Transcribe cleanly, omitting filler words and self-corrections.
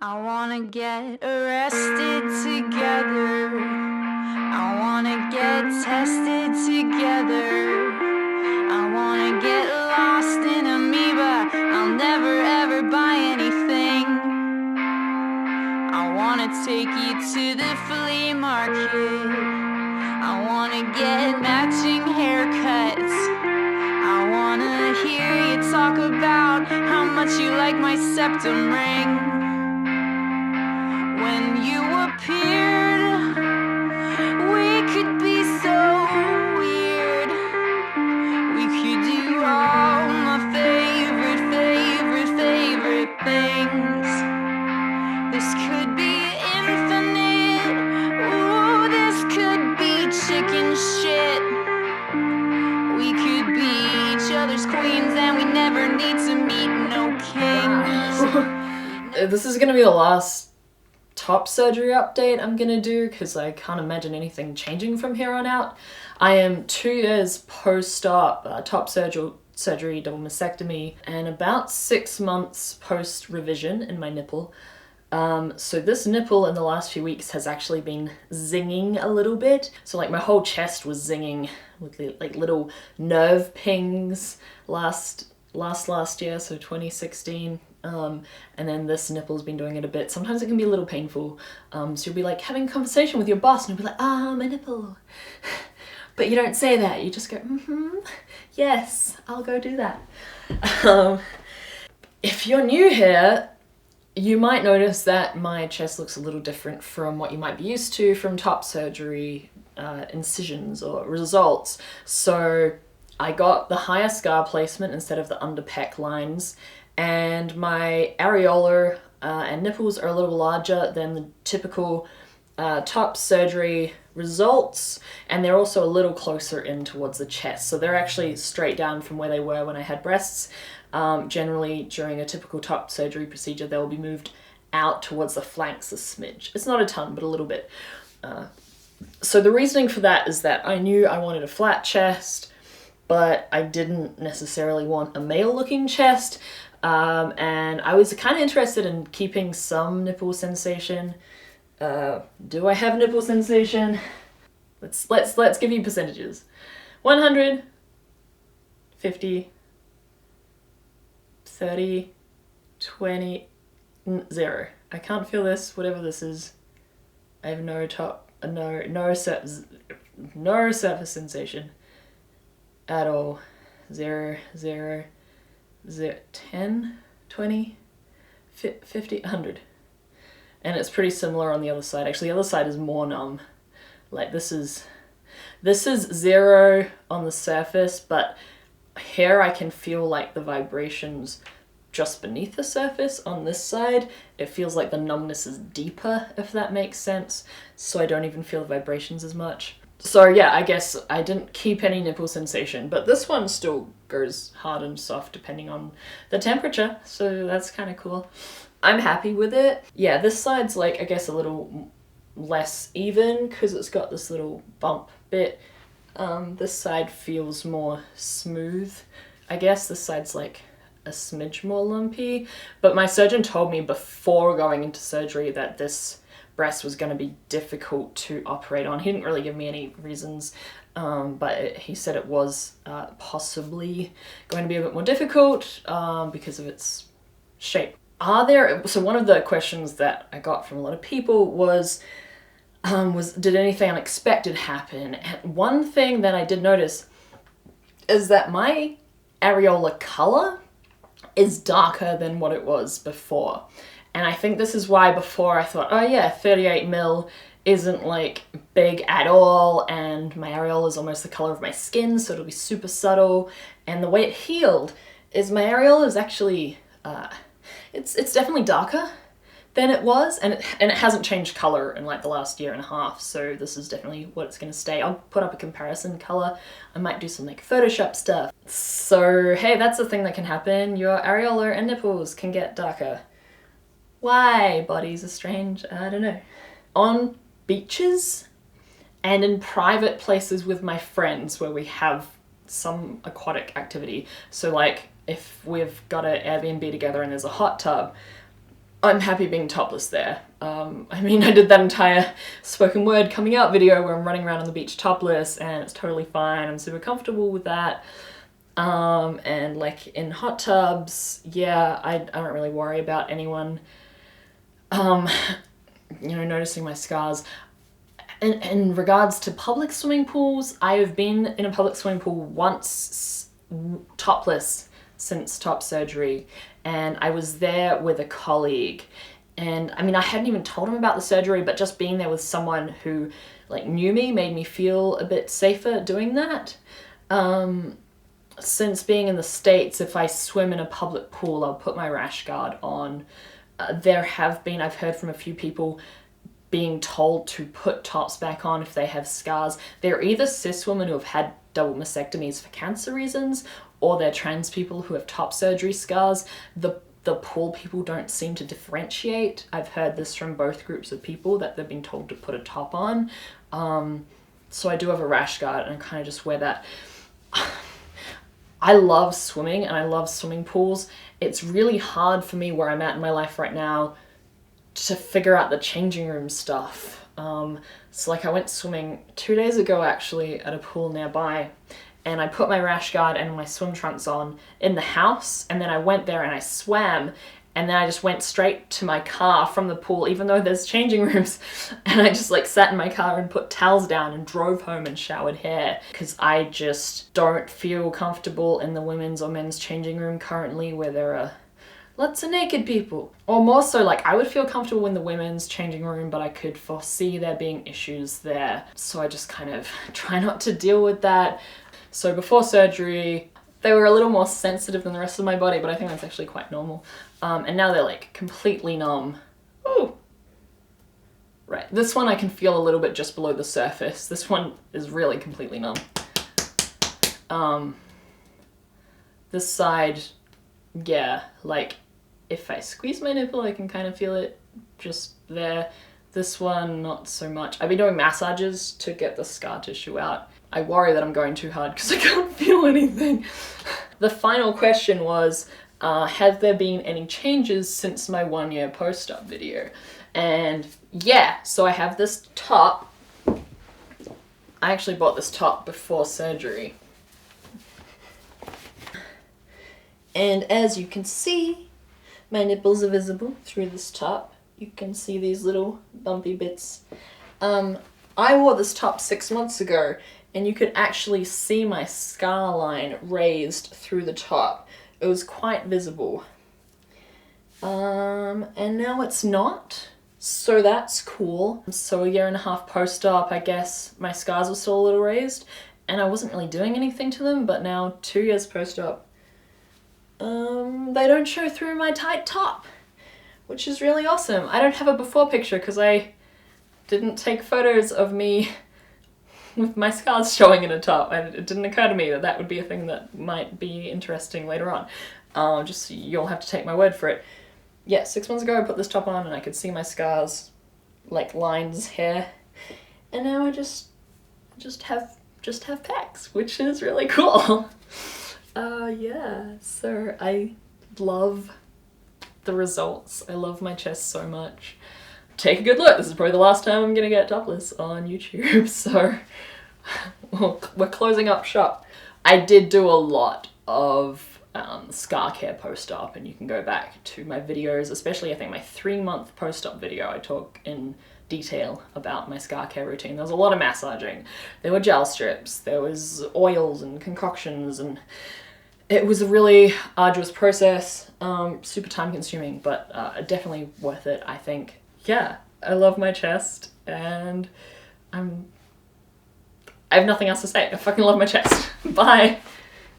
I wanna get arrested together. I wanna get tested together. I wanna get lost in amoeba. I'll never ever buy anything. I wanna take you to the flea market. I wanna get matching haircuts. I wanna hear you talk about how much you like my septum ring. When you appeared, we could be so weird. We could do all my favorite things. This could be infinite. Ooh, this could be chicken shit. We could be each other's queens and we never need to meet no kings. This is gonna be the last top surgery update I'm gonna do because I can't imagine anything changing from here on out. I am 2 years post-op top surgery, double mastectomy, and about 6 months post-revision in my nipple. So this nipple in the last few weeks has actually been zinging a little bit. So like my whole chest was zinging with like little nerve pings last year, so 2016. And then this nipple's been doing it a bit. Sometimes it can be a little painful. So you'll be like having a conversation with your boss and you'll be like, my nipple. But you don't say that. You just go, yes, I'll go do that. If you're new here, you might notice that my chest looks a little different from what you might be used to from top surgery incisions or results. So I got the higher scar placement instead of the underpec lines, and my areolar and nipples are a little larger than the typical top surgery results, and they're also a little closer in towards the chest. So they're actually straight down from where they were when I had breasts. Generally, during a typical top surgery procedure, they'll be moved out towards the flanks a smidge. It's not a ton, but a little bit. So the reasoning for that is that I knew I wanted a flat chest, but I didn't necessarily want a male-looking chest. And I was kind of interested in keeping some nipple sensation. Do I have nipple sensation? Let's give you percentages. 100, 50, 30, 20, 0. I can't feel this, whatever this is. I have no surface sensation at all. 0, 0, 0, 10, 20, 50, 100. And it's pretty similar on the other side. Actually, the other side is more numb. Like this is 0 on the surface, but here I can feel like the vibrations just beneath the surface. On this side, it feels like the numbness is deeper, if that makes sense. So I don't even feel the vibrations as much. So yeah, I guess I didn't keep any nipple sensation, but this one still goes hard and soft depending on the temperature. So that's kind of cool. I'm happy with it. Yeah, this side's like, I guess, a little less even because it's got this little bump bit. This side feels more smooth. I guess this side's like a smidge more lumpy, but my surgeon told me before going into surgery that this breast was going to be difficult to operate on. He didn't really give me any reasons, but he said it was possibly going to be a bit more difficult because of its shape. So one of the questions that I got from a lot of people was did anything unexpected happen? And one thing that I did notice is that my areolar color is darker than what it was before. And I think this is why before I thought, oh yeah, 38 mil isn't like big at all, and my areola is almost the color of my skin, so it'll be super subtle. And the way it healed is my areola is actually, it's definitely darker than it was, and it hasn't changed color in like the last year and a half, so this is definitely what it's gonna stay. I'll put up a comparison color. I might do some like Photoshop stuff. So hey, that's the thing that can happen. Your areola and nipples can get darker. Why bodies are strange, I don't know. On beaches and in private places with my friends where we have some aquatic activity, so like if we've got an Airbnb together and there's a hot tub, I'm happy being topless there. I mean, I did that entire spoken word coming out video where I'm running around on the beach topless, and it's totally fine. I'm super comfortable with that. And like in hot tubs, yeah, I don't really worry about anyone, noticing my scars. In regards to public swimming pools, I have been in a public swimming pool once, topless, since top surgery, and I was there with a colleague. And I mean, I hadn't even told him about the surgery, but just being there with someone who like knew me made me feel a bit safer doing that. Since being in the States, if I swim in a public pool, I'll put my rash guard on. I've heard from a few people being told to put tops back on if they have scars. They're either cis women who have had double mastectomies for cancer reasons, or they're trans people who have top surgery scars. The pool people don't seem to differentiate. I've heard this from both groups of people, that they've been told to put a top on. So I do have a rash guard, and I kind of just wear that. I love swimming and I love swimming pools. It's really hard for me where I'm at in my life right now to figure out the changing room stuff. So like I went swimming 2 days ago actually at a pool nearby, and I put my rash guard and my swim trunks on in the house, and then I went there and I swam, and then I just went straight to my car from the pool, even though there's changing rooms, and I just like sat in my car and put towels down and drove home and showered hair, because I just don't feel comfortable in the women's or men's changing room currently where there are lots of naked people. Or more so, like I would feel comfortable in the women's changing room, but I could foresee there being issues there. So I just kind of try not to deal with that. So before surgery, they were a little more sensitive than the rest of my body, but I think that's actually quite normal. And now they're like completely numb. Ooh. Right, this one I can feel a little bit just below the surface. This one is really completely numb. This side, yeah, like if I squeeze my nipple, I can kind of feel it just there. This one, not so much. I've been doing massages to get the scar tissue out. I worry that I'm going too hard because I can't feel anything. The final question was, have there been any changes since my 1 year post-op video? And yeah, so I have this top. I actually bought this top before surgery. And as you can see, my nipples are visible through this top. You can see these little bumpy bits. I wore this top 6 months ago, and you could actually see my scar line raised through the top. It was quite visible. And now it's not, so that's cool. So 1.5 years post-op, I guess my scars were still a little raised, and I wasn't really doing anything to them, but now 2 years post-op, they don't show through my tight top, which is really awesome. I don't have a before picture because I didn't take photos of me with my scars showing in a top, and it didn't occur to me that that would be a thing that might be interesting later on. Just you'll have to take my word for it. Yeah, 6 months ago I put this top on and I could see my scars, like lines here, and now I just have pecs, which is really cool. Yeah, so I love the results. I love my chest so much. Take a good look. This is probably the last time I'm gonna get topless on YouTube, so we're closing up shop. I did do a lot of scar care post-op, and you can go back to my videos, especially I think my 3-month post-op video. I talk in detail about my scar care routine. There was a lot of massaging. There were gel strips, there was oils and concoctions, and it was a really arduous process, super time consuming, but definitely worth it, I think. Yeah, I love my chest, and I have nothing else to say. I fucking love my chest. Bye.